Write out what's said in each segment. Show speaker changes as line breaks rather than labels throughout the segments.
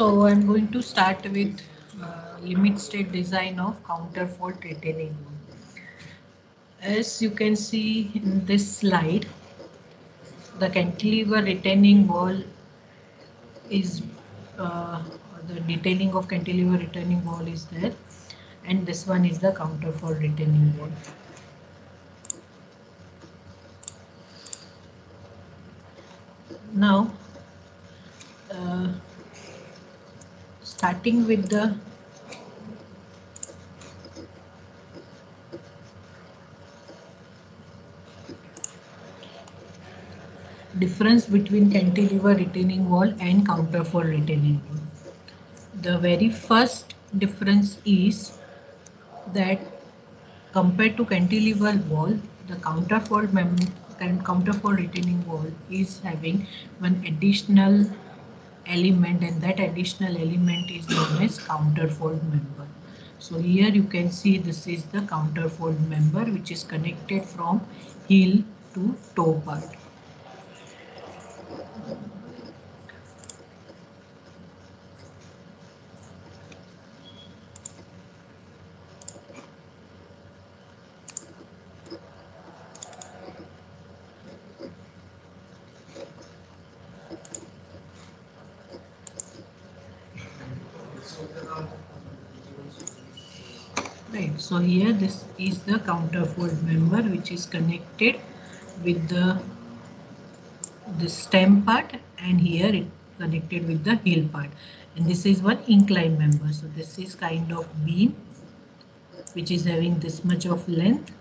So I'm going to start with limit state design of counterfold retaining wall. As you can see in this slide, the cantilever retaining wall is uh, the detailing of cantilever retaining wall is there, and this one is the counterfold retaining wall. Now, uh, starting with the difference between cantilever retaining wall and counterfold retaining wall. The very first difference is that compared to cantilever wall, the counterfold retaining wall is having one additional element, and that additional element is known as counterfold member. So here you can see this is the counterfold member which is connected from heel to toe part. Right, so here this is the counterfold member which is connected with the stem part, and here it connected with the heel part, and this is one inclined member. So this is kind of beam which is having this much of length,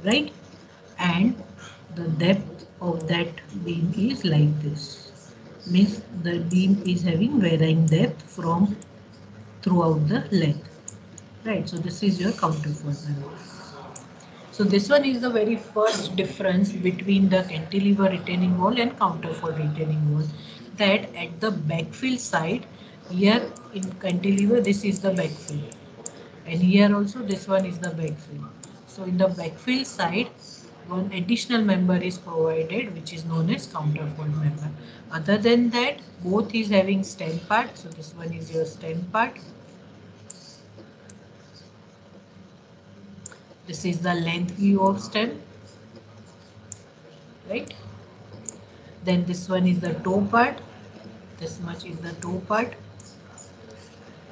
right, and the depth of that beam is like this, means the beam is having varying depth from throughout the length, right. So this is your counterfold member. So this one is the very first difference between the cantilever retaining wall and counterfold retaining wall. That at the backfill side, here in cantilever this is the backfill, and here also this one is the backfill. So in the backfill side, one additional member is provided which is known as counterfold member. Other than that, both is having stem part. So this one is your stem part. This is the length view of stem, right? Then this one is the toe part. This much is the toe part,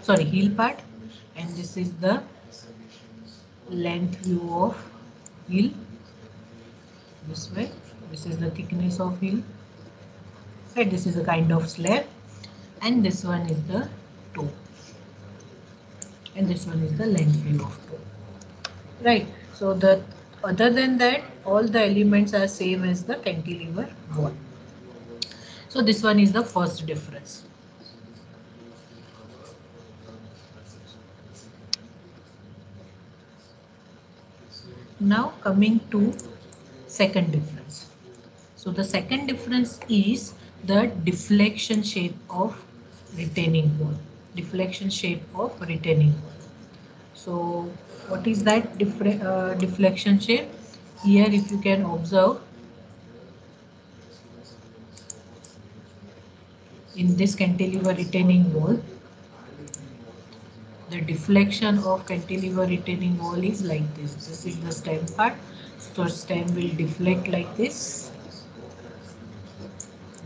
sorry, heel part, and this is the length view of heel. This way, this is the thickness of heel, right? This is a kind of slab, and this one is the toe, and this one is the length view of toe, right? So the other than that, all the elements are same as the cantilever wall. So this one is the first difference. Now coming to second difference. So the second difference is the deflection shape of retaining wall. Deflection shape of retaining wall. So what is that deflection shape? Here if you can observe, in this cantilever retaining wall, the deflection of cantilever retaining wall is like this. This is the stem part. So stem will deflect like this,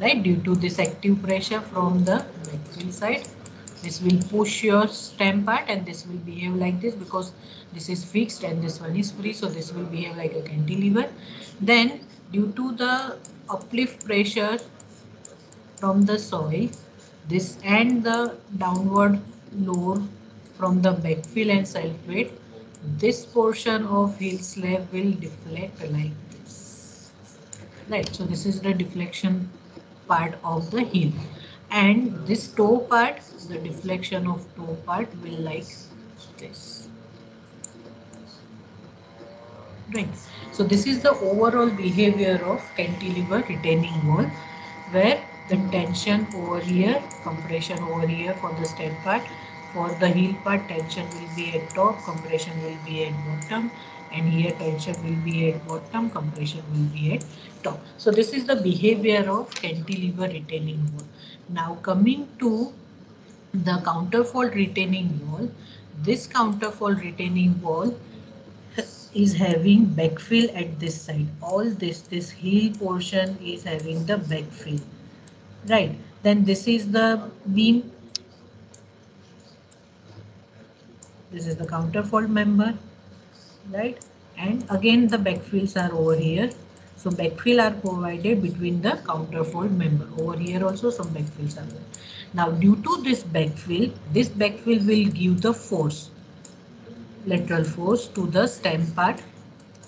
right, due to this active pressure from the backfill side. This will push your stem part, and this will behave like this because this is fixed and this one is free, so this will behave like a cantilever. Then due to the uplift pressure from the soil, this and the downward load from the backfill and self weight, this portion of heel slab will deflect like this, right. So this is the deflection part of the heel, and this toe part, the deflection of toe part will like this, right. So this is the overall behavior of cantilever retaining wall, where the tension over here, compression over here for the stem part. For the heel part, tension will be at top, compression will be at bottom, and here tension will be at bottom, compression will be at top. So this is the behavior of cantilever retaining wall. Now coming to the counterfold retaining wall, this counterfold retaining wall is having backfill at this side. All this heel portion is having the backfill, right? Then this is the beam. This is the counterfold member, right? And again the backfills are over here. So backfill are provided between the counterfold member. Over here also some backfills are there. Now due to this backfill will give the force, lateral force to the stem part,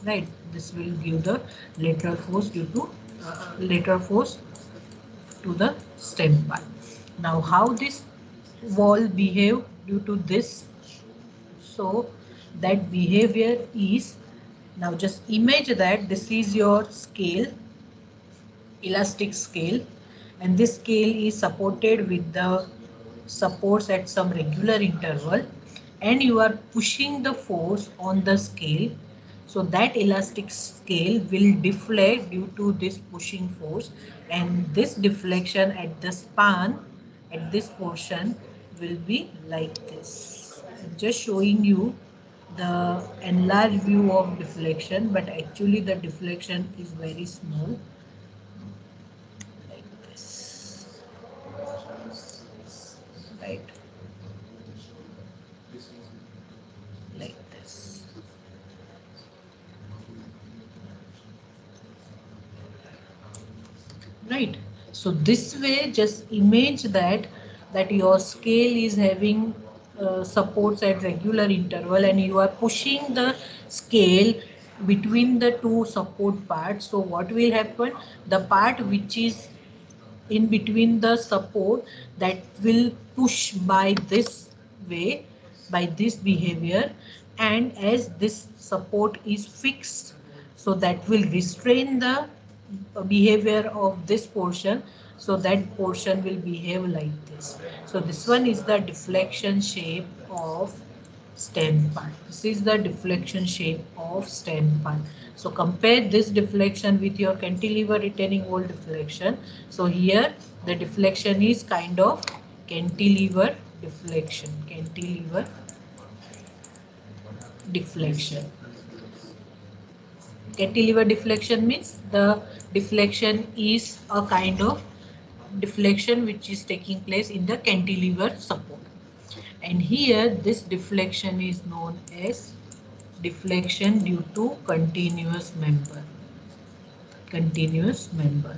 right? This will give the lateral force due to lateral force to the stem part. Now how this wall behave due to this? So that behavior is, now just imagine that this is your scale, elastic scale, and this scale is supported with the supports at some regular interval, and you are pushing the force on the scale. So that elastic scale will deflect due to this pushing force, and this deflection at the span at this portion will be like this. I'm just showing you the enlarged view of deflection, but actually the deflection is very small, like this, right? Like this. Right. So this way, just image that your scale is having supports at regular interval, and you are pushing the scale between the two support parts. So what will happen? The part which is in between the support, that will push by this way, by this behavior, and as this support is fixed, so that will restrain the behavior of this portion, so that portion will behave like this. So this one is the deflection shape of stem part. This is the deflection shape of stem part. So compare this deflection with your cantilever retaining wall deflection. So here the deflection is kind of cantilever deflection. Cantilever deflection. Cantilever deflection means the deflection is a kind of deflection which is taking place in the cantilever support. And here this deflection is known as deflection due to continuous member. Continuous member.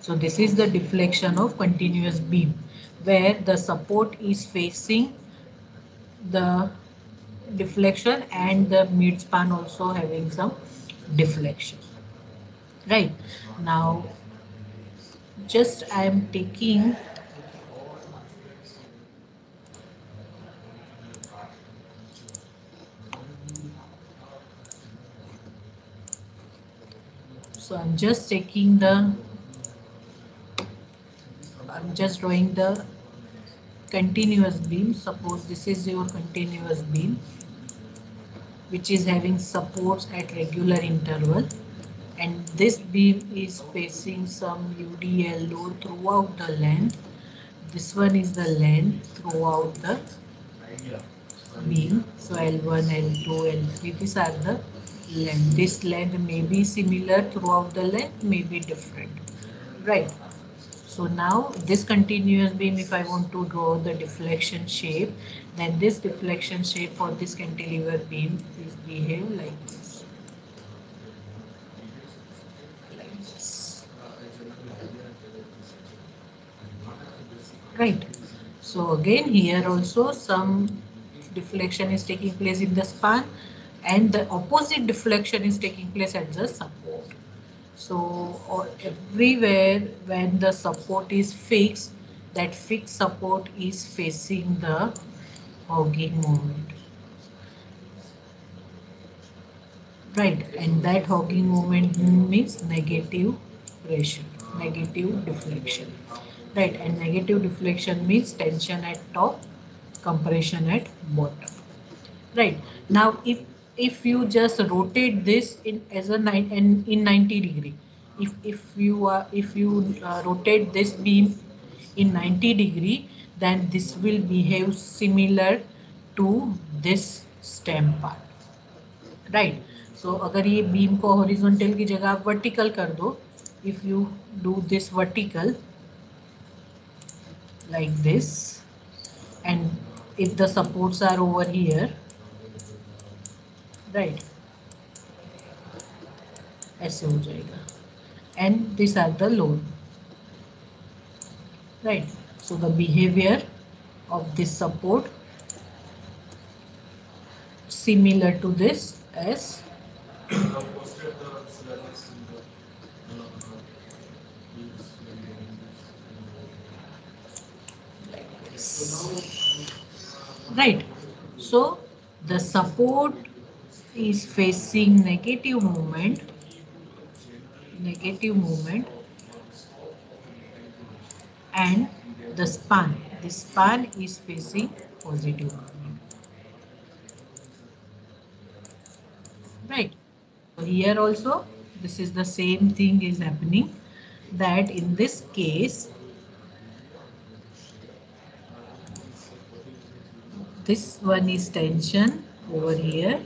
So this is the deflection of continuous beam, where the support is facing the deflection and the mid span also having some deflection. Right. Now just I am taking so I'm just taking the I'm just drawing the continuous beam. Suppose this is your continuous beam which is having supports at regular interval, and this beam is facing some UDL load throughout the length. This one is the length throughout the beam. So L1, L2, L3, these are the length. This length may be similar throughout the length, may be different, right? So now this continuous beam, if I want to draw the deflection shape, then this deflection shape for this cantilever beam is behave like this. Like this. Right. So again here also some deflection is taking place in the span, and the opposite deflection is taking place at the support. So everywhere when the support is fixed, that fixed support is facing the hogging moment. Right, and that hogging moment means negative pressure, negative deflection. Right, and negative deflection means tension at top, compression at bottom. Right, now if if you just rotate this in as a in 90 degree, if you rotate this beam in 90 degree, then this will behave similar to this stem part, right? So अगर ये beam को horizontal की जगह आप vertical कर दो, if you do this vertical like this, and if the supports are over here, right, ऐसे हो जाएगा, and these are the load, right? So the behavior of this support similar to this as like this, right? So the support is facing negative movement, and the span is facing positive movement, right? So here also this is the same thing is happening, that in this case this one is tension over here,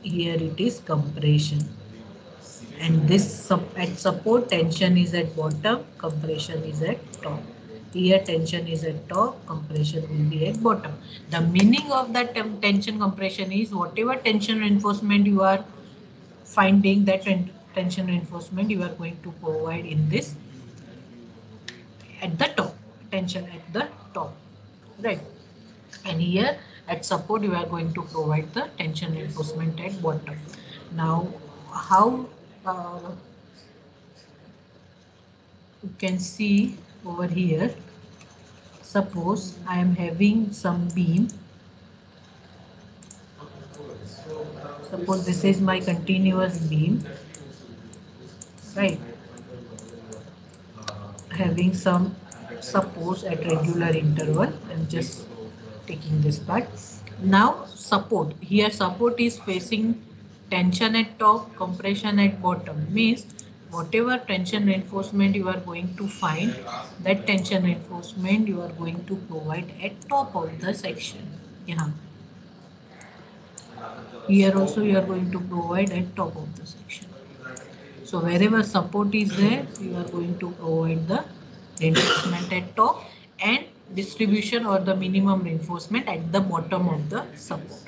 here it is compression, and this at support tension is at bottom, compression is at top. Here tension is at top, compression will be at bottom. The meaning of that tension compression is whatever tension reinforcement you are finding, that tension reinforcement you are going to provide in this at the top, tension at the top, right? And here at support you are going to provide the tension reinforcement at bottom. Now how you can see over here, suppose I am having some beam, suppose this is my continuous beam, right, having some supports at regular interval. I'm just taking this part. Now support, here support is facing tension at top, compression at bottom, means whatever tension reinforcement you are going to find, that tension reinforcement you are going to provide at top of the section. Yeah, here also you are going to provide at top of the section. So wherever support is there, you are going to provide the reinforcement at top, and distribution or the minimum reinforcement at the bottom of the support,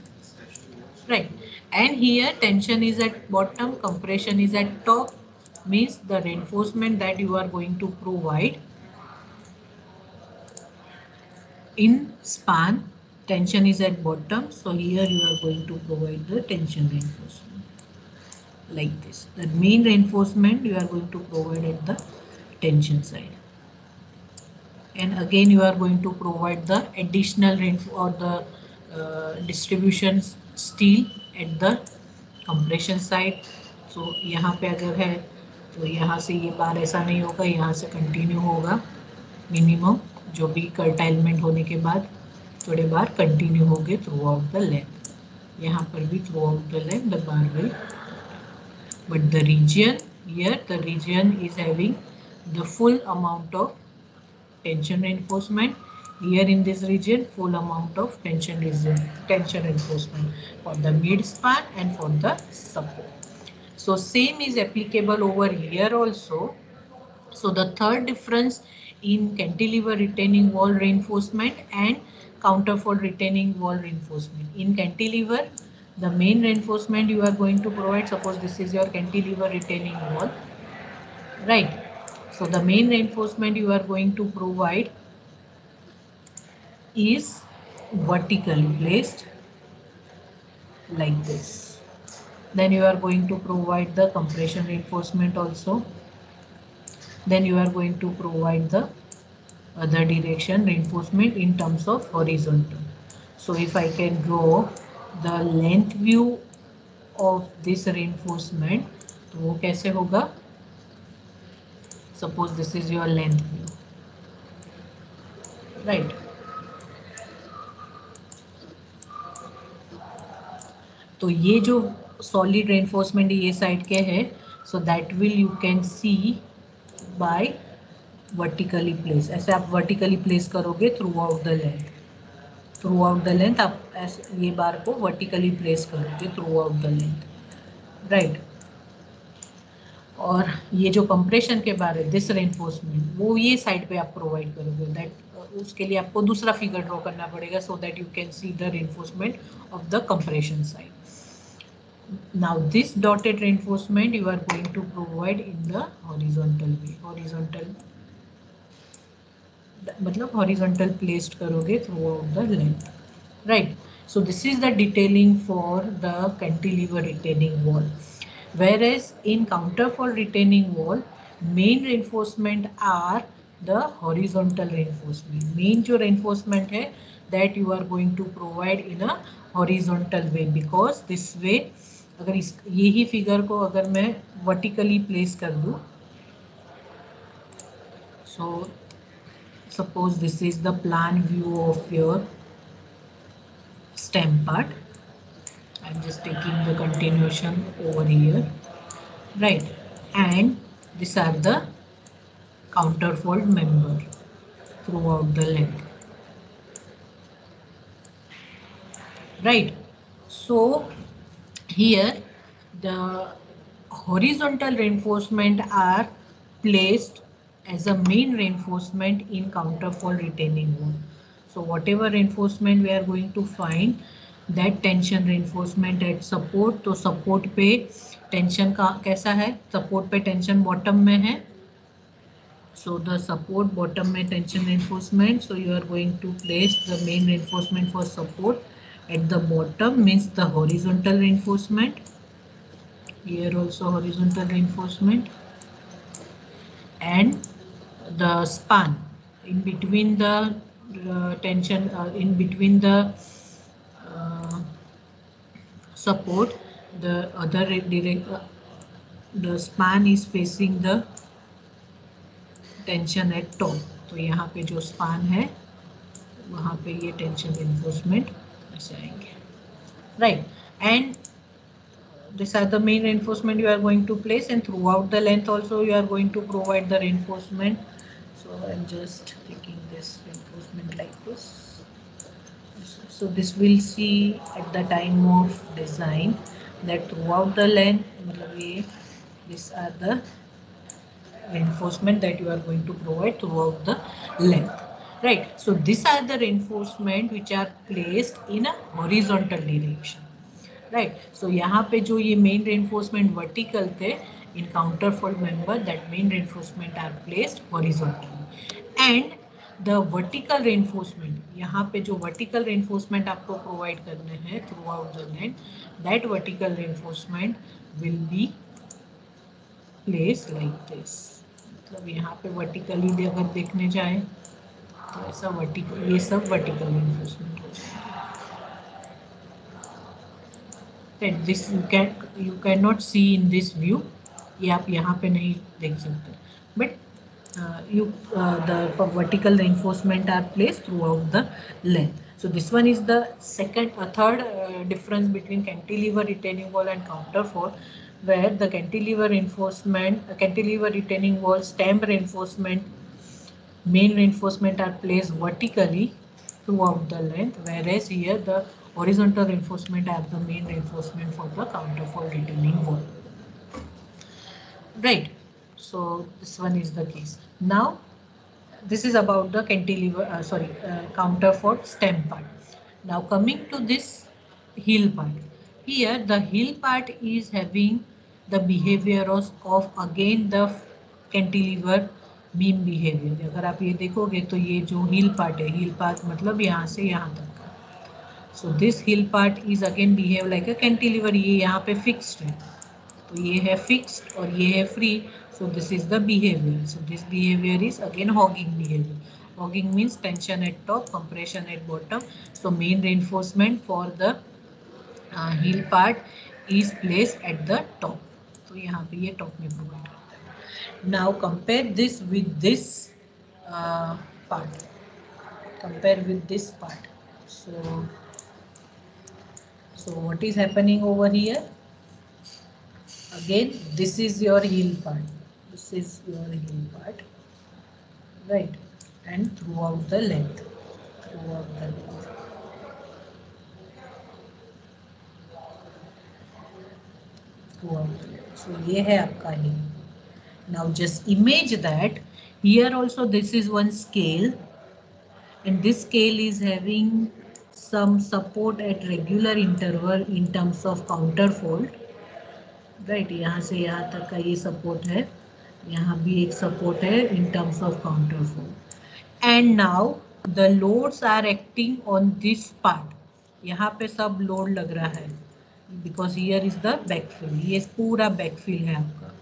right? And here tension is at bottom, compression is at top, means the reinforcement that you are going to provide in span, tension is at bottom, so here you are going to provide the tension reinforcement like this. The main reinforcement you are going to provide at the tension side, and again you are going to provide the additional or the distribution steel at the compression side. So यहाँ पे अगर है तो यहाँ से ये बार ऐसा नहीं होगा, यहाँ से कंटिन्यू होगा मिनिमम, जो भी कर्टाइलमेंट होने के बाद थोड़े बार कंटिन्यू होंगे थ्रू आउट द लेंथ, यहाँ पर भी through out the length the bar will, but the region here, the region is having the full amount of tension reinforcement. Here in this region, full amount of tension reinforcement for the mid span and for the support. So same is applicable over here also. So the third difference in cantilever retaining wall reinforcement and counterfold retaining wall reinforcement. In cantilever, the main reinforcement you are going to provide, suppose this is your cantilever retaining wall, right? So the main reinforcement you are going to provide is vertically placed like this. Then you are going to provide the compression reinforcement also. Then you are going to provide the other direction reinforcement in terms of horizontal. So if I can draw the length view of this reinforcement, तो वो कैसे होगा? Suppose this is your length view, right? तो ये जो solid reinforcement ये side के है, so that will you can see by vertically place. ऐसे आप वर्टिकली प्लेस करोगे throughout the length, throughout the length आप ऐसे ये बार को वर्टिकली प्लेस करोगे throughout the length, right. और ये जो कंप्रेशन के बारे दिस रेनफोर्समेंट वो ये साइड पे आप प्रोवाइड करोगे, दैट उसके लिए आपको दूसरा फिगर ड्रॉ करना पड़ेगा so that you can see the reinforcement of the compression side. Now this dotted reinforcement you are going to provide in the horizontal way. Horizontal मतलब horizontal placed करोगे throughout the length, right? So this is the detailing for the cantilever retaining wall. Whereas in counterfold retaining wall, main reinforcement are the horizontal reinforcement. Main जो reinforcement है that you are going to provide in a horizontal way, because this way अगर इस यही figure को अगर मैं vertically place कर दूं, so suppose this is the plan view of your stem part. I'm just taking the continuation over here, right? And these are the counterfold member throughout the length, right? So here the horizontal reinforcement are placed as a main reinforcement in counterfold retaining wall. So whatever reinforcement we are going to find, that tension reinforcement at support, तो support पे tension का कैसा है, support पे tension bottom में है, so the support bottom में tension reinforcement, so you are going to place the main reinforcement for support at the bottom, means the horizontal reinforcement. Here also horizontal reinforcement, and the span in between the tension in between the uh, support, the other direct the span is facing the tension at top. तो यहाँ पे जो span है वहाँ पे ये tension reinforcement ऐसे आएंगे, right? And these are the main reinforcement you are going to place, and throughout the length also you are going to provide the reinforcement. So I'm just taking this reinforcement like this. So this will see at the time of design that throughout the length, these are the reinforcement that you are going to provide throughout the length, right? So these are the reinforcement which are placed in a horizontal direction, right. So यहाँ पे जो ये main reinforcement vertical थे in counterfort member, that main reinforcement are placed horizontally, and the vertical reinforcement, यहाँ पे जो vertical reinforcement आपको provide करने हैं throughout the length, that vertical reinforcement will be place like this. मतलब यहाँ पे वर्टिकली अगर देखने जाए तो ऐसा वर्टिकल, ये सब वर्टिकल रेनफोर्समेंट हो जाएगा. that this you cannot see in this view, ये आप यहाँ पे नहीं देख सकते, but the vertical reinforcement are placed throughout the length. So this one is the third difference between cantilever retaining wall and counterfold, where the cantilever retaining wall stem reinforcement, main reinforcement are placed vertically throughout the length, whereas here the horizontal reinforcement are the main reinforcement for the counterfold retaining wall, right? So this one is the case. Now this is about the cantilever counterfold stem part. Now coming to this heel part, here the heel part is having the behavior of again the cantilever beam behavior. अगर आप ये देखोगे तो ये जो heel part है, heel part मतलब यहाँ से यहाँ तक का, so this heel part is again behave like a cantilever. ये यहाँ पे fixed है, तो ये है fixed और ये है free. So this is the behavior. So this behavior is again hogging behavior. Hogging means tension at top, compression at bottom. So main reinforcement for the heel part is placed at the top. तो यहाँ पे ये top में provide करता है. Now compare this with this part. Compare with this part. So So what is happening over here? Again, this is your heel part. This is your heel part, right? And throughout the length, throughout the length. So ये है आपका heel. Now just image that here also this is one scale, and this scale is having some support at regular interval in terms of counterfold, right? यहाँ से यहाँ तक का ये support है, यहाँ भी एक support है in terms of counterfold. And now the loads are acting on this part. यहाँ पे सब लोड लग रहा है because here is the backfill. ये पूरा backfill है आपका,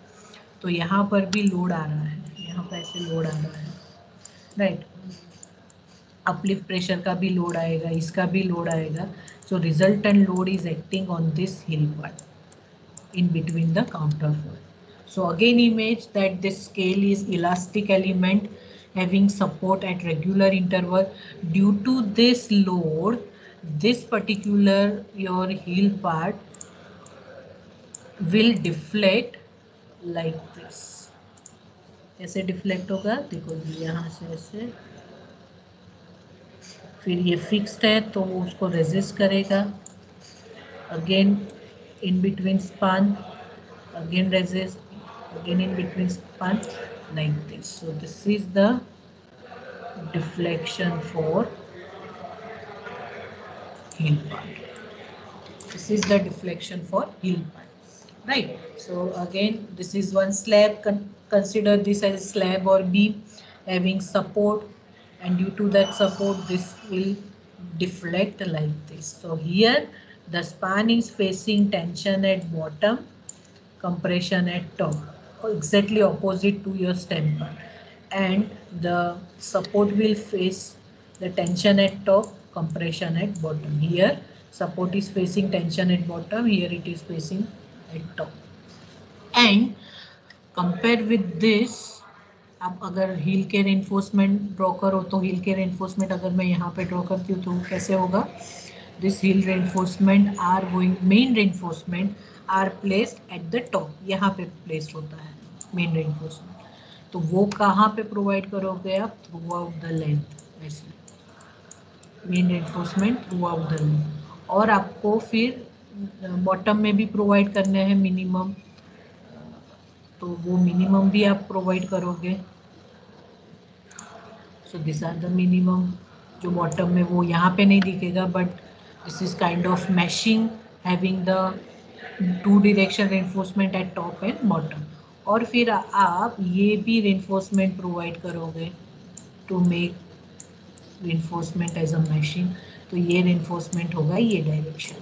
तो यहाँ पर भी लोड आ रहा है, यहाँ पे ऐसे लोड आ रहा है, राइट? अपलिफ्ट प्रेशर का भी लोड आएगा, इसका भी लोड आएगा. So resultant load is acting on this heel part in between the counterfoil. So again image that this scale is elastic element having support at regular interval. Due to this load, this particular your heel part will deflect like this. ऐसे deflect होगा, देखो जी यहाँ से ऐसे, फिर ये fixed है तो वो उसको रेजिस्ट करेगा. Again in between span, again resist, again in between span, like this. So this is the deflection for heel part. This is the deflection for heel part, right? So again this is one slab. Consider this as slab or beam having support, and due to that support this will deflect like this. So here the span is facing tension at bottom, compression at top, exactly opposite to your stem part, and the support will face the tension at top, compression at bottom. Here support is facing tension at bottom, here it is facing at top. And compare with this, आप अगर heal के reinforcement draw करो तो heal के reinforcement अगर मैं यहाँ पे ड्रॉ करती हूँ तो कैसे होगा? This heel reinforcement are going, main reinforcement are placed at the top, यहाँ पे प्लेस्ड होता है मेन रेनफोर्समेंट. तो वो कहाँ पे प्रोवाइड करोगे आप? थ्रू आउट द लेंथ, ऐसे main reinforcement through out the length. और आपको फिर बॉटम में भी प्रोवाइड करने हैं मिनिमम, तो वो मिनिमम भी आप प्रोवाइड करोगे. So this are the minimum. जो बॉटम में वो यहाँ पे नहीं दिखेगा, but this is kind of meshing having the two direction reinforcement at top and bottom. और फिर आप ये भी रेनफोर्समेंट प्रोवाइड करोगे to make reinforcement as a meshing. तो ये रेनफोर्समेंट होगा ये direction,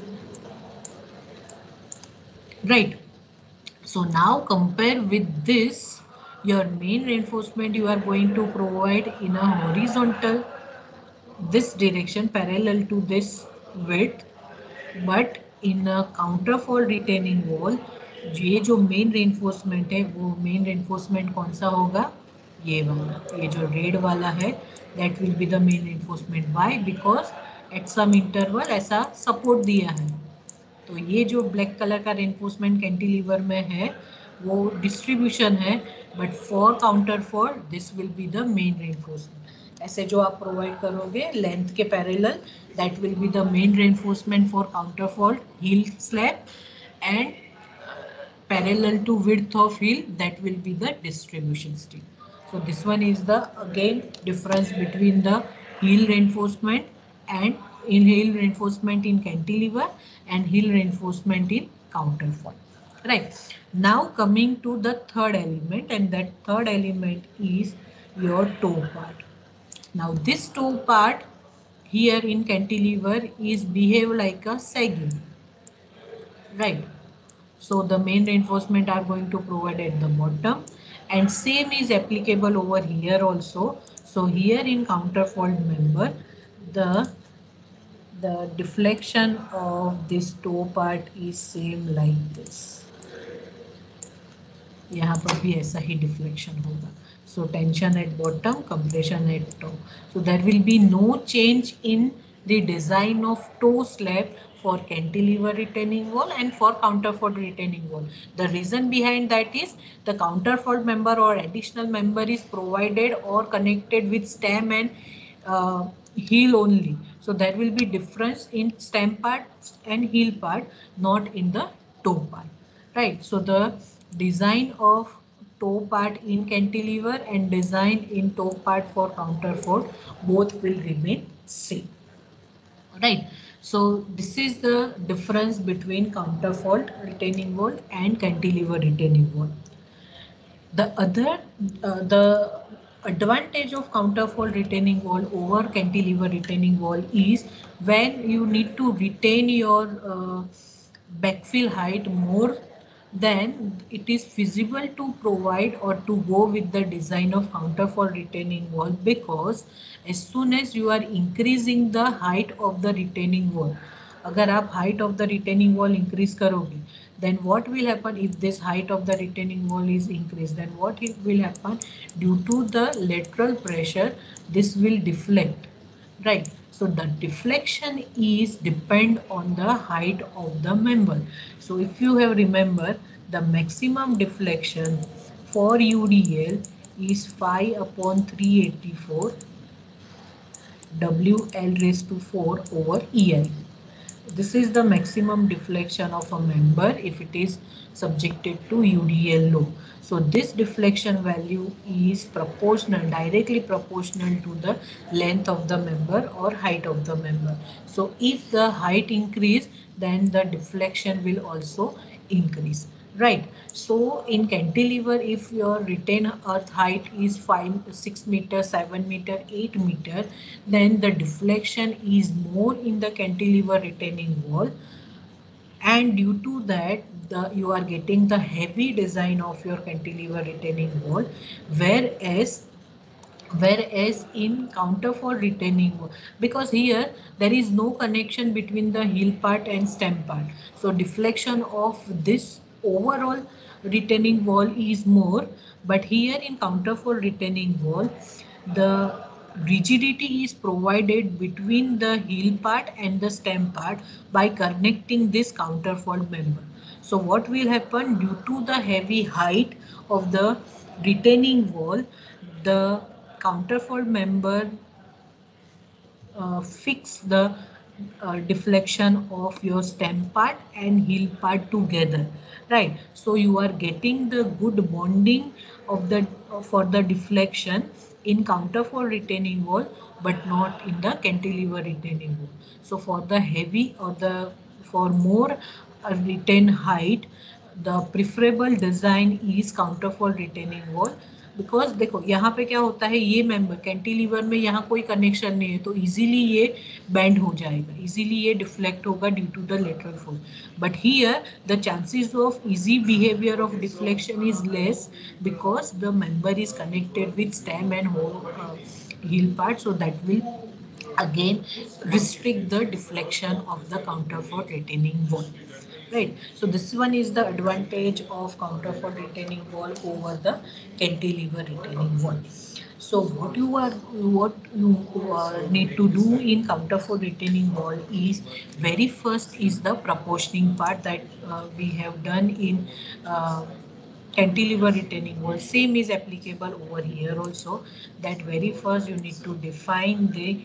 right? So now compare with this, your main reinforcement you are going to provide in a horizontal, this direction parallel to this width, but in a counterfold retaining wall ये जो main reinforcement है वो main reinforcement कौन सा होगा? ये वाला, ये जो रेड वाला है that will be the main reinforcement. Why? Because at some interval ऐसा support दिया है. तो ये जो ब्लैक कलर का रेनफोर्समेंट कैंटिलीवर में है वो डिस्ट्रीब्यूशन है, but for counter for this will be the main reinforcement. ऐसे जो आप प्रोवाइड करोगे लेंथ के parallel, that will be the main reinforcement for counter for heel slab, and parallel to width of heel that will be the distribution steel. So this one is the again difference between the heel reinforcement and in heel reinforcement in cantilever and heel reinforcement in counterfoil. Right. Now coming to the third element, and that third element is your toe part. Now this toe part here in cantilever is behave like a sagging. Right. So the main reinforcement are going to provide at the bottom, and same is applicable over here also. So here in counterfold member, the deflection of this toe part is same like this. यहाँ पर भी ऐसा ही deflection होगा. So tension at bottom, compression at top. So there will be no change in the design of toe slab for cantilever retaining wall and for counterfold retaining wall. The reason behind that is the counterfold member or additional member is provided or connected with stem and heel only. So there will be difference in stem part and heel part, not in the toe part, right? So the design of toe part in cantilever and design in toe part for counterfold both will remain same, right? So this is the difference between counterfold retaining wall and cantilever retaining wall. The advantage of counterfold retaining wall over cantilever retaining wall is when you need to retain your backfill height more, then it is feasible to provide or to go with the design of counterfold retaining wall, because as soon as you are increasing the height of the retaining wall, अगर आप height of the retaining wall increase करोगे, then what will happen if this height of the retaining wall is increased? Then what it will happen, due to the lateral pressure, this will deflect, right? So the deflection is depend on the height of the member. So if you have remember, the maximum deflection for UDL is 5 upon 384 WL raised to 4 over EI. This is the maximum deflection of a member if it is subjected to UDL load. So this deflection value is proportional, directly proportional to the length of the member or height of the member. So if the height increase, then the deflection will also increase. Right. So in cantilever, if your retained earth height is 5, 6 meter, 7 meter, 8 meter, then the deflection is more in the cantilever retaining wall, and due to that you are getting the heavy design of your cantilever retaining wall, whereas in counterfold retaining wall, because here there is no connection between the heel part and stem part, so deflection of this overall retaining wall is more. But here in counterfold retaining wall, the rigidity is provided between the heel part and the stem part by connecting this counterfold member. So what will happen, due to the heavy height of the retaining wall, the counterfold member fix the deflection of your stem part and heel part together, right? So you are getting the good bonding of the for the deflection in counterfold retaining wall, but not in the cantilever retaining wall. So for the heavy or the for more retain height, the preferable design is counterfold retaining wall. Because देखो यहाँ पे क्या होता है, ये member cantilever में यहाँ कोई कनेक्शन नहीं है, तो इजीली ये बैंड हो जाएगा, इजीली ये डिफ्लेक्ट होगा due to the lateral force. But here the chances of easy behaviour of deflection is less because the member is connected with stem and whole heel part, so that will again restrict the deflection of the counterfold retaining wall, right? So this one is the advantage of counterfold retaining wall over the cantilever retaining wall. So what you need to do in counterfold retaining wall is, very first is the proportioning part that we have done in cantilever retaining wall. Same is applicable over here also, that very first you need to define the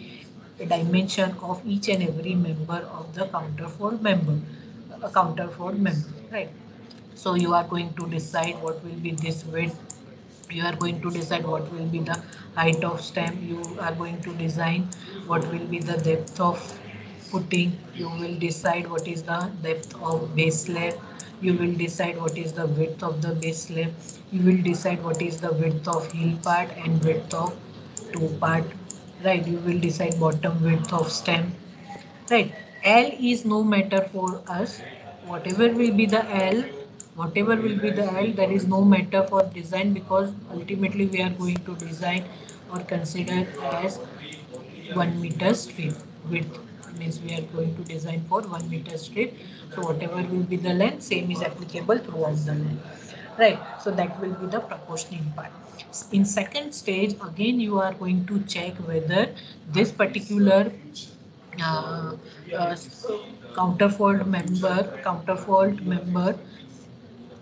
dimension of each and every member of the counterfold member, right? So you are going to decide what will be this width, you are going to decide what will be the height of stem, you are going to design what will be the depth of footing, you will decide what is the depth of base layer, you will decide what is the width of the base layer, you will decide what is the width of heel part and width of toe part, right? You will decide bottom width of stem, right? L is no matter for us. Whatever will be the L, whatever will be the L, there is no matter for design, because ultimately we are going to design or consider as 1 meter strip width, means we are going to design for 1 meter strip. So whatever will be the length, same is applicable throughout the length, right? So that will be the proportioning part. In second stage, again you are going to check whether this particular uh, uh, counterfault member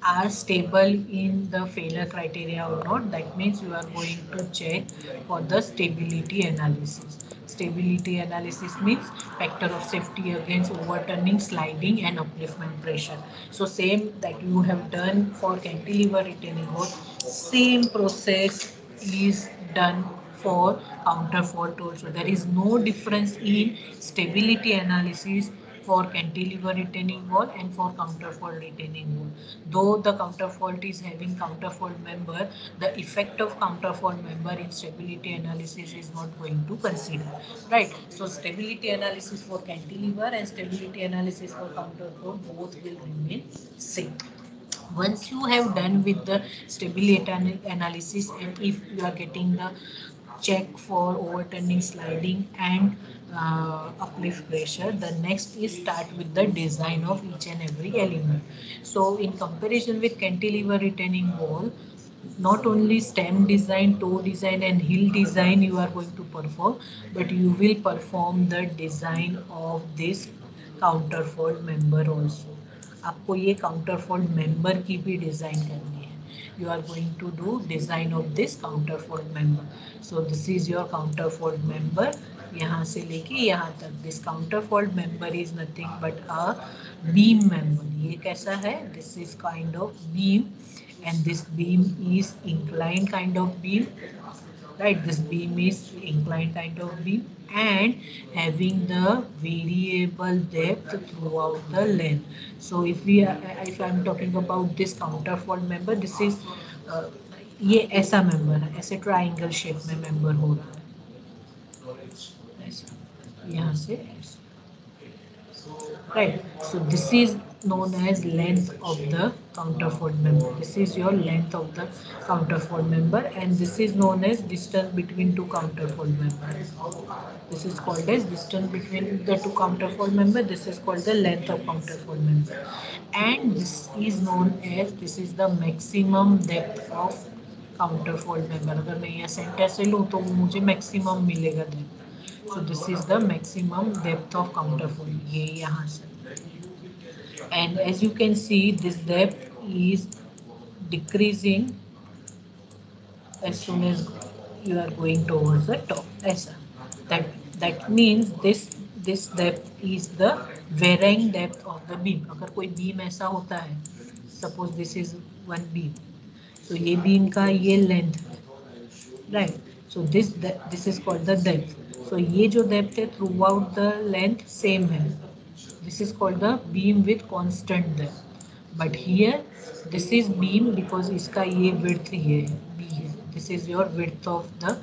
are stable in the failure criteria or not. That means you are going to check for the stability analysis. Stability analysis means factor of safety against overturning, sliding and upliftment pressure. So same that you have done for cantilever retaining wall, same process is done for counterfault also. There is no difference in stability analysis for cantilever retaining wall and for counterfault retaining wall. Though the counterfault is having counterfault member, the effect of counterfault member in stability analysis is not going to consider. Right. So stability analysis for cantilever and stability analysis for counterfault both will remain same. Once you have done with the stability analysis, and if you are getting the check for overturning, sliding and uplift pressure, the next is start with the design of each and every element. So in comparison with cantilever retaining wall, not only stem design, toe design and hill design you are going to perform, but you will perform the design of this counterfold member also. आपको ये counterfold member की भी design करनी है. You are going to do design of this counterfold member. So this is your counterfold member. यहाँ से लेके यहाँ तक. This counterfold member is nothing but a beam member. ये कैसा है? This is kind of beam, and this beam is inclined kind of beam, right? This beam is inclined kind of beam and having the variable depth throughout the length. So if I'm talking about this counterfold member, this is uh, ये ऐसा member है, ऐसे triangle shape में member हो रहा है ऐसा, यहाँ से ऐसा. Right. So this is known as length of the counterfold member. This is your length of the counterfold member, and this is known as distance between two counterfold members. This is called as distance between the two counterfold member. This is called the length of counterfold member, and this is known as, this is the maximum depth of counterfold member. अगर मैं यहाँ centre से लूँ तो मुझे maximum मिलेगा depth. So this is the maximum depth of counterfold. ये यहाँ से. And as you can see, this depth is decreasing as soon as you are going towards the top. ऐसा. That means this depth is the varying depth of the beam. अगर कोई beam ऐसा होता है, suppose this is one beam, so ये beam का ये length है, right? So this is called the depth. So ये जो depth है throughout the length same है. This is called the beam with constant depth. But here this is beam because इसका ये width ये है, B है. This is your width of the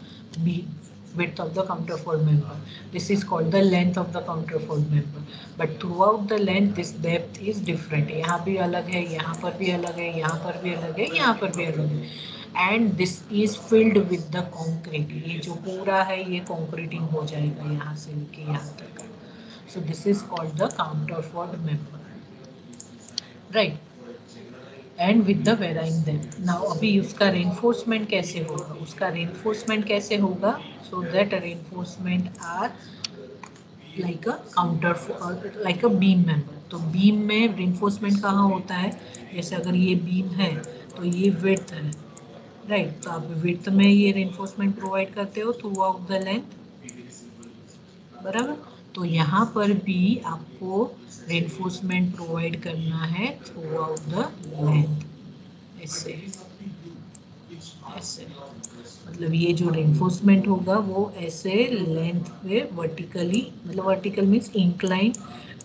beam, width of the counterfold member. This is called the length of the counterfold member. But throughout the length this depth is different. यहाँ भी अलग है, यहाँ पर भी अलग है, यहाँ पर भी अलग है, यहाँ पर भी अलग है. And this is filled with the concrete. ये जो पूरा है ये concreting हो जाएगा यहाँ से लेके यहाँ तक. So this is called the counterfold member, right? And with the varying depth. Now अभी उसका reinforcement कैसे होगा? उसका reinforcement कैसे होगा? So that reinforcement are like a like a beam member. तो beam में reinforcement कहाँ होता है? जैसे अगर ये beam है तो ये width है, right? तो आप width में ये reinforcement provide करते हो throughout the length, बराबर. तो यहाँ पर भी आपको रेनफोर्समेंट प्रोवाइड करना है थ्रू आउट द लेंथ. ऐसे ऐसे मतलब ये जो रेनफोर्समेंट होगा वो ऐसे लेंथ पे वर्टिकली, मतलब वर्टिकल मीन्स इंक्लाइन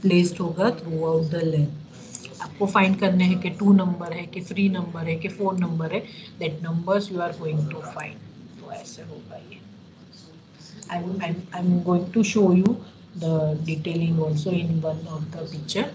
प्लेस्ड होगा थ्रू आउट द लेंथ. आपको फाइंड करने हैं कि 2 नंबर है कि 3 नंबर है कि 4 नंबर है. That numbers you are going to find. तो ऐसे होगा ये. I'm going to show you the detailing also in one of the picture,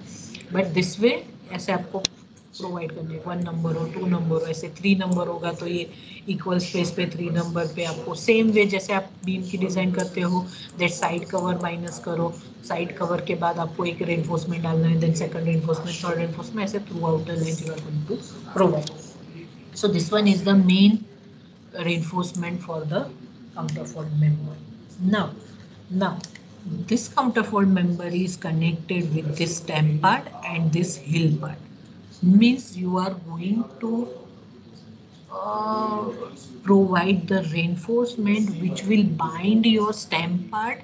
but this way ऐसे आपको प्रोवाइड करने, 1 नंबर हो 2 नंबर हो ऐसे 3 नंबर होगा तो ये इक्वल स्पेस पे 3 नंबर पे आपको सेम वे जैसे आप बीम की डिज़ाइन करते हो, दैट साइड कवर माइनस करो, साइड कवर के बाद आपको एक रेनफोर्समेंट डालना है, then second reinforcement, third reinforcement, ऐसे throughout the length you are going to provide. So this one is the main reinforcement for the counterfold member. Now This counterfold member is connected with this stem part and this heel part. Means you are going to uh, provide the reinforcement which will bind your stem part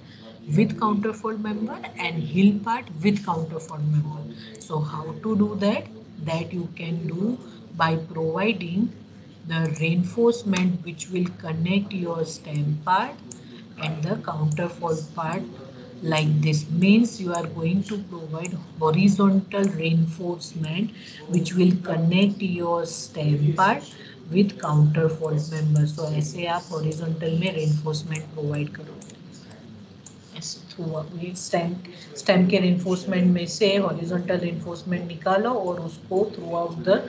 with counterfold member and heel part with counterfold member. So how to do that? That you can do by providing the reinforcement which will connect your stem part and the counterfold part like this. Means you are going to provide horizontal reinforcement which will connect your stem part with counterfold member. So ऐसे आप horizontal में reinforcement provide करोगे. ऐसे through ये stem के reinforcement में से horizontal reinforcement निकालो और उसको throughout the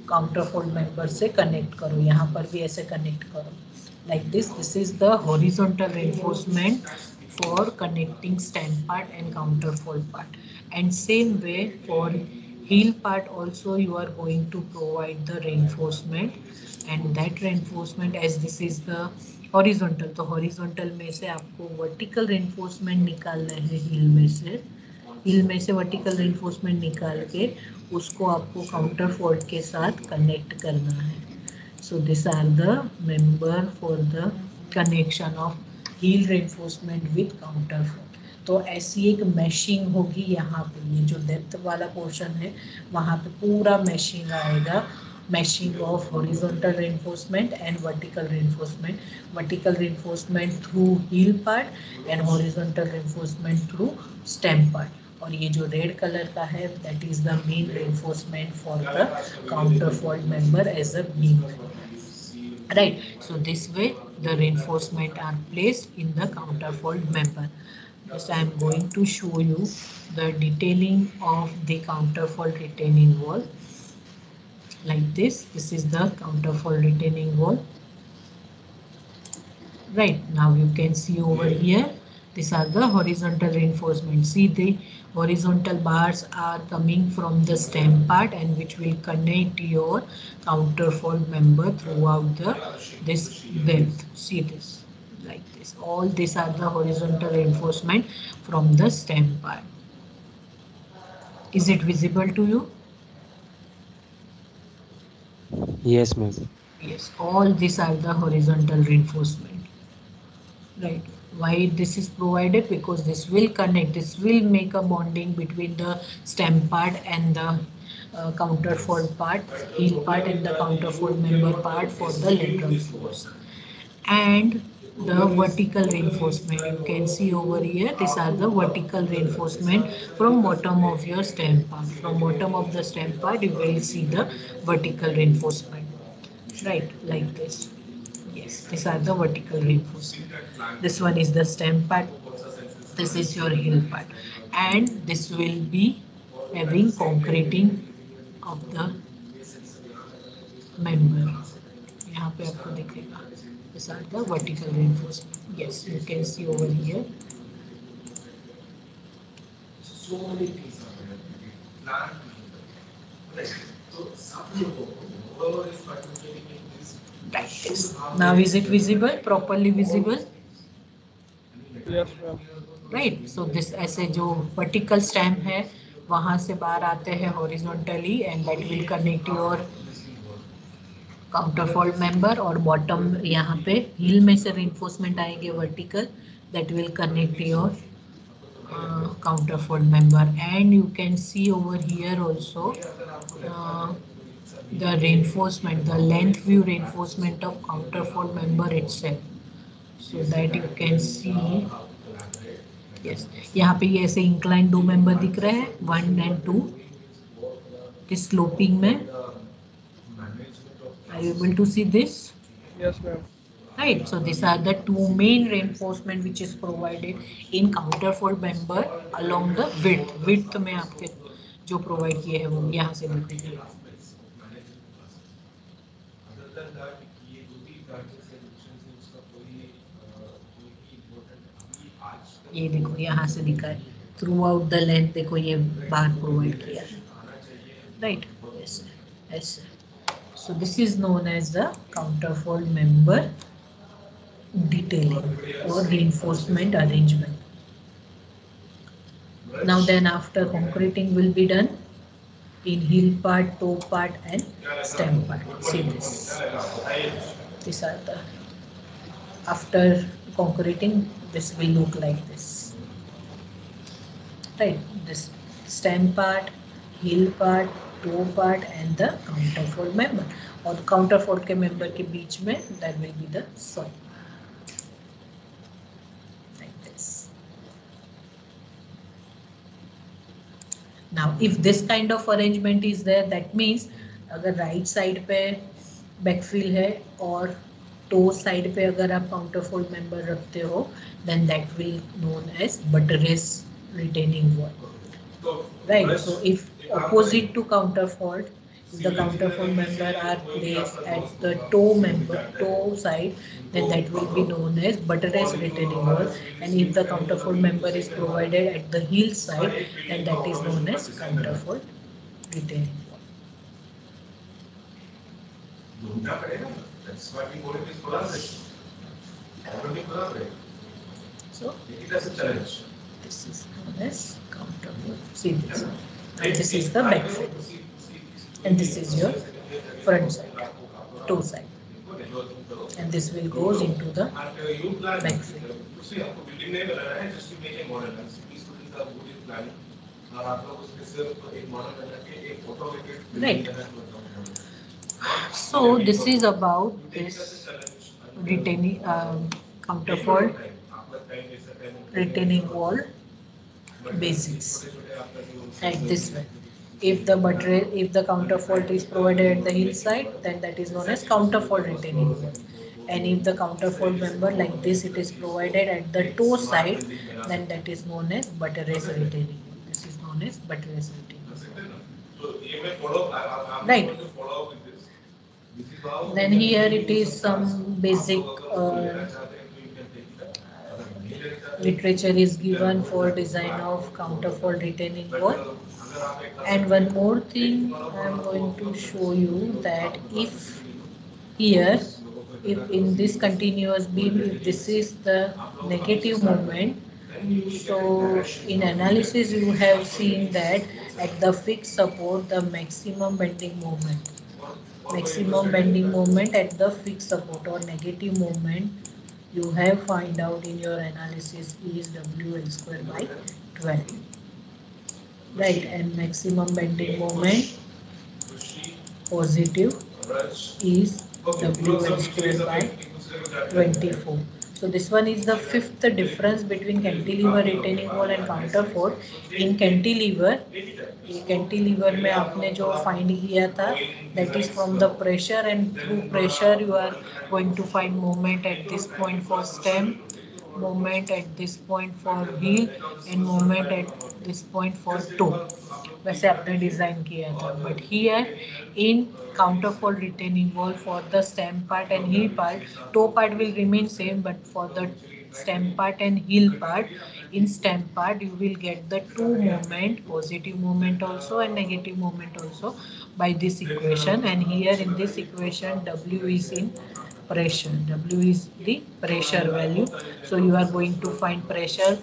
counterfold member से connect करो. यहाँ पर भी ऐसे connect करो. Like this is the horizontal reinforcement for connecting stem part and counterfold part. And same way for heel part also you are going to provide the reinforcement, and that reinforcement as this is the horizontal, तो horizontal में से आपको vertical reinforcement निकालना है heal में से vertical reinforcement निकाल के उसको आपको काउंटर फोल्ड के साथ कनेक्ट करना है. So this are the member for the connection of heel reinforcement with counter fold. तो ऐसी एक मैशिंग होगी यहाँ पे. ये जो डेप्थ वाला पोर्शन है वहाँ पे पूरा मैशिंग आएगा. Meshing of horizontal reinforcement and vertical reinforcement. Vertical reinforcement through heel part and horizontal reinforcement through stem part. और ये जो रेड कलर का है that is the main reinforcement for the counterfold member as a beam. Right. So this way the reinforcement are placed in the counterfold member. Yes, I am going to show you the detailing of the counterfold retaining wall. Like this is the counterfold retaining wall. Right, now you can see over here these are the horizontal reinforcement. See, the horizontal bars are coming from the stem part and which will connect your counterfold member throughout the this depth. See this, like this. All these are the horizontal reinforcement from the stem part. Is it visible to you?
Yes, ma'am.
Yes, all these are the horizontal reinforcement. Right. Why this is provided? Because this will connect, this will make a bonding between the stem part and the counterfold part, heel part and the counterfold member part for the lateral force. And the vertical reinforcement, you can see over here, these are the vertical reinforcement from bottom of your stem part. From bottom of the stem part, you will see the vertical reinforcement. Right, like this. Yes, these are the vertical reinforcement. This one is the stem part. This is your heel part. And this will be having concreting of the member. यहाँ पे आपको दिखेगा. These are the vertical reinforcement. Yes, you can see over here. Like this. Now is it visible? Properly visible?
Yes, ma'am.
Right. So this ऐसे जो vertical stamp है वहाँ से बाहर आते हैं horizontally and that will connect your counterfort member. और bottom यहाँ पे हील में से रिइंफोर्समेंट आएंगे vertical that will connect your counterfold member. And you can see over here also the reinforcement, the length view reinforcement of counterfold member itself, so that you can see. Yes, यहाँ पे ये ऐसे incline दो member दिख रहे हैं 1 and 2 this sloping में. Are you able to see this?
Yes, ma'am.
Right, so these are the two main reinforcement which is provided in counterfold member along the width में आपके जो प्रोवाइड किए हैं वो यहाँ से दिखेंगे. ये देखो यहाँ से दिखा है थ्रू आउट द लेंथ. देखो ये बार प्रोवाइड किया है. राइट, ऐसे ऐसे. So this is known as the counterfold member detailing or reinforcement arrangement. Now then after concreting will be done in heel part, toe part and stem part. See this. These are the after concreting, this will look like this. Right, this stem part, heel part, toe part and the counterfold member. और counterfold के member के बीच में that will be the soil. Like this. Now if this kind of arrangement is there, that means अगर right side पे backfill है और toe side पे अगर आप counterfold member रखते हो, then that will known as buttress retaining wall. Right, so if opposite to counterfold, if the counterfold member are placed at the toe side, then that will be known as buttress retaining wall, and if the counterfold member is provided at the heel side, then that is known as counterfold retaining wall. So this is known as counterfold. See this, and this is the backfill, and this is your front side, toe side, and this will goes into the backfill. Right. So this is about this retaining counterfold retaining wall basics. Like this way. If the counterfold is provided at the heel side, then that is known as counterfold retaining wall. And if the counterfold member like this it is provided at the toe side, then that is known as buttress retaining wall. This is known as buttress retaining wall. Right. Then here it is some basic literature is given for design of counterfold retaining wall. And one more thing I am going to show you, that if here, if in this continuous beam, if this is the negative moment, so in analysis you have seen that at the fixed support the maximum bending moment at the fixed support or negative moment you have find out in your analysis is WL square by 12. Right, and maximum bending moment positive is WL square by 24. So this one is the fifth difference between cantilever retaining wall and counterfold. In cantilever में आपने जो find किया था, that is from the pressure, and through pressure you are going to find moment at this point for stem, moment at this point for heel, and moment at this point for toe. वैसे आपने design किया था, but here in counterfold retaining wall for the stem part and heel part, toe part will remain same, but for the stem part and heel part, in stem part you will get the two moment, positive moment also and negative moment also by this equation. And here in this equation W is in pressure, W is the pressure value, so you are going to find pressure.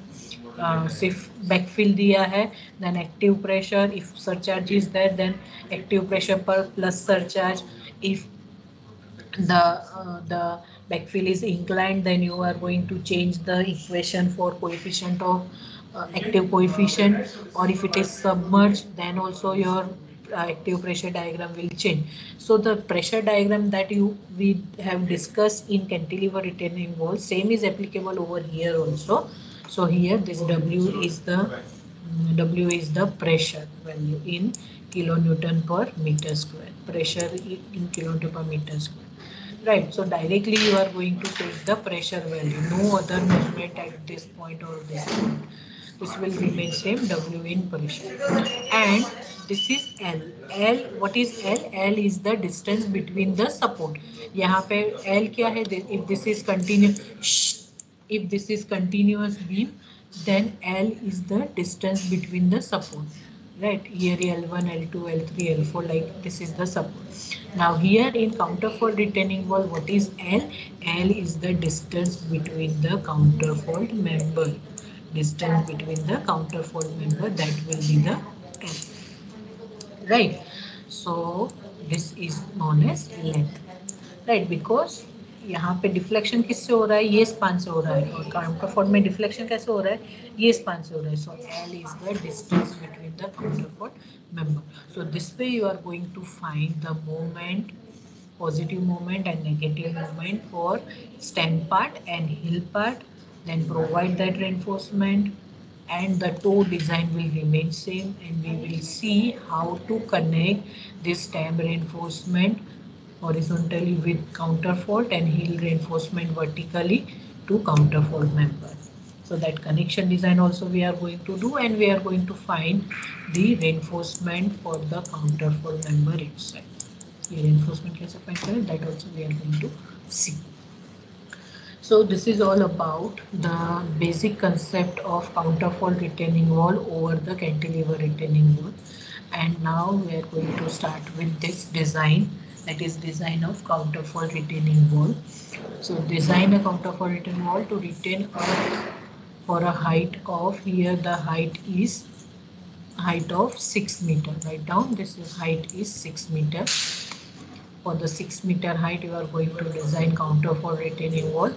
सिर्फ backfill दिया है, then active pressure, if surcharge is there then active pressure per plus surcharge. If the backfill is inclined, then you are going to change the equation for coefficient of active coefficient, or if it is submerged then also your active pressure diagram will change. So the pressure diagram that we have discussed in cantilever retaining wall, same is applicable over here also. So here this W is the pressure value in kilonewton per meter square, pressure in kilonewton per meter square. Right, so directly you are going to take the pressure value, no other movement at this point or this point. This will remain same, W in pressure. And this is L. L, what is L? L is the distance between the support. यहाँ पे L क्या है? If this is continuous beam, then L is the distance between the support. Right, here L1, L2, L3, L4, like this is the support. Now here in counterfold retaining wall, what is L? L is the distance between the counterfold member. distance between the counterfold member, that will be the L, right? So this is known as length, right? Because यहाँ पे deflection किससे हो रहा है, ये span से हो रहा है, और काउंटरफोर्ड में डिफ्लेक्शन कैसे हो रहा है, ये स्पान से हो रहा है. सो L is the distance between the counterfold member. So this way you are going to find the moment, positive moment and negative moment for stem part and heel part, then provide that reinforcement, and the toe design will remain same, and we will see how to connect this stem reinforcement horizontally with counterfold and heel reinforcement vertically to counterfold member. So that connection design also we are going to do, and we are going to find the reinforcement for the counterfold member itself. ये reinforcement कैसे find करें, that also we are going to see. So this is all about the basic concept of counterfold retaining wall over the cantilever retaining wall. And now we are going to start with this design, that is design of counterfold retaining wall. So design a counterfold retaining wall to retain for a height of, here the height is height of 6 meter. Write down, this is height is 6 meter. For the 6 meter height, you are going to design counterfold retaining wall.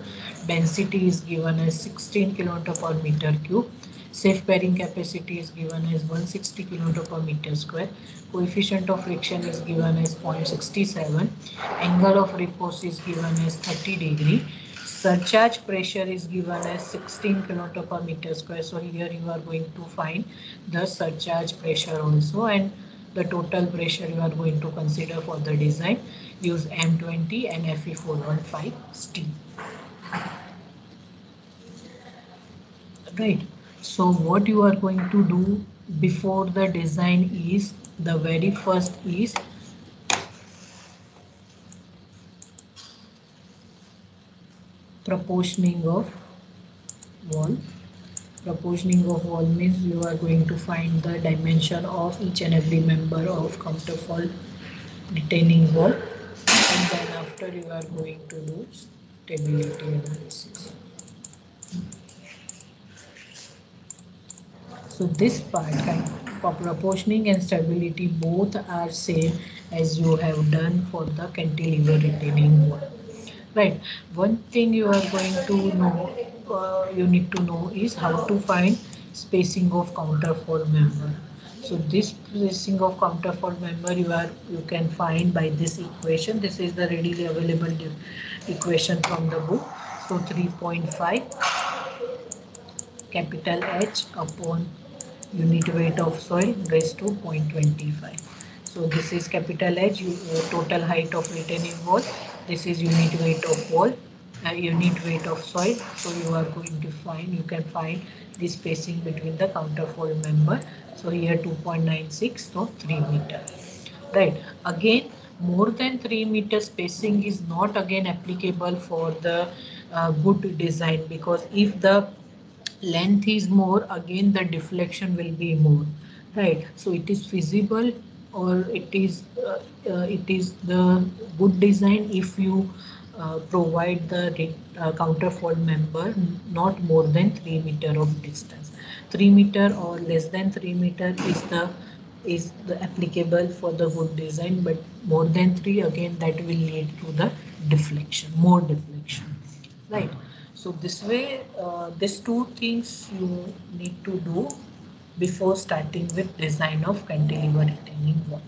Density is given as 16 kN per meter cube. Safe bearing capacity is given as 160 kN per meter square. Coefficient of friction is given as 0.67. Angle of repose is given as 30 degree. Surcharge pressure is given as 16 kN per meter square. So here you are going to find the surcharge pressure also, and the total pressure you are going to consider for the design. Use M20 and Fe415 steel. Right. So what you are going to do before the design is, the very first is proportioning of wall. Proportioning of wall means you are going to find the dimension of each and every member of counterfold retaining wall, and then after you are going to do stability analysis. So this part, for proportioning and stability, both are same as you have done for the cantilever retaining wall. Right. One thing you are going to know, you need to know is how to find spacing of counterfold member. So this spacing of counterfold member you can find by this equation. This is the readily available equation from the book. So 3.5 capital H upon unit weight of soil raised to 0.25. So this is capital H, total height of retaining wall. This is unit weight of wall, unit weight of soil. So you are going to find, you can find the spacing between the counterfold member. So here 2.96, so 3 meter. Right. Again, more than 3 meter spacing is not again applicable for the good design, because if the length is more, again the deflection will be more, right? So it is feasible, or it is the good design if you provide the counterfold member not more than 3 meter of distance. 3 meter or less than 3 meter is the applicable for the good design, but more than 3, again that will lead to the deflection, more deflection, right? So this way, these two things you need to do before starting with design of cantilever retaining wall.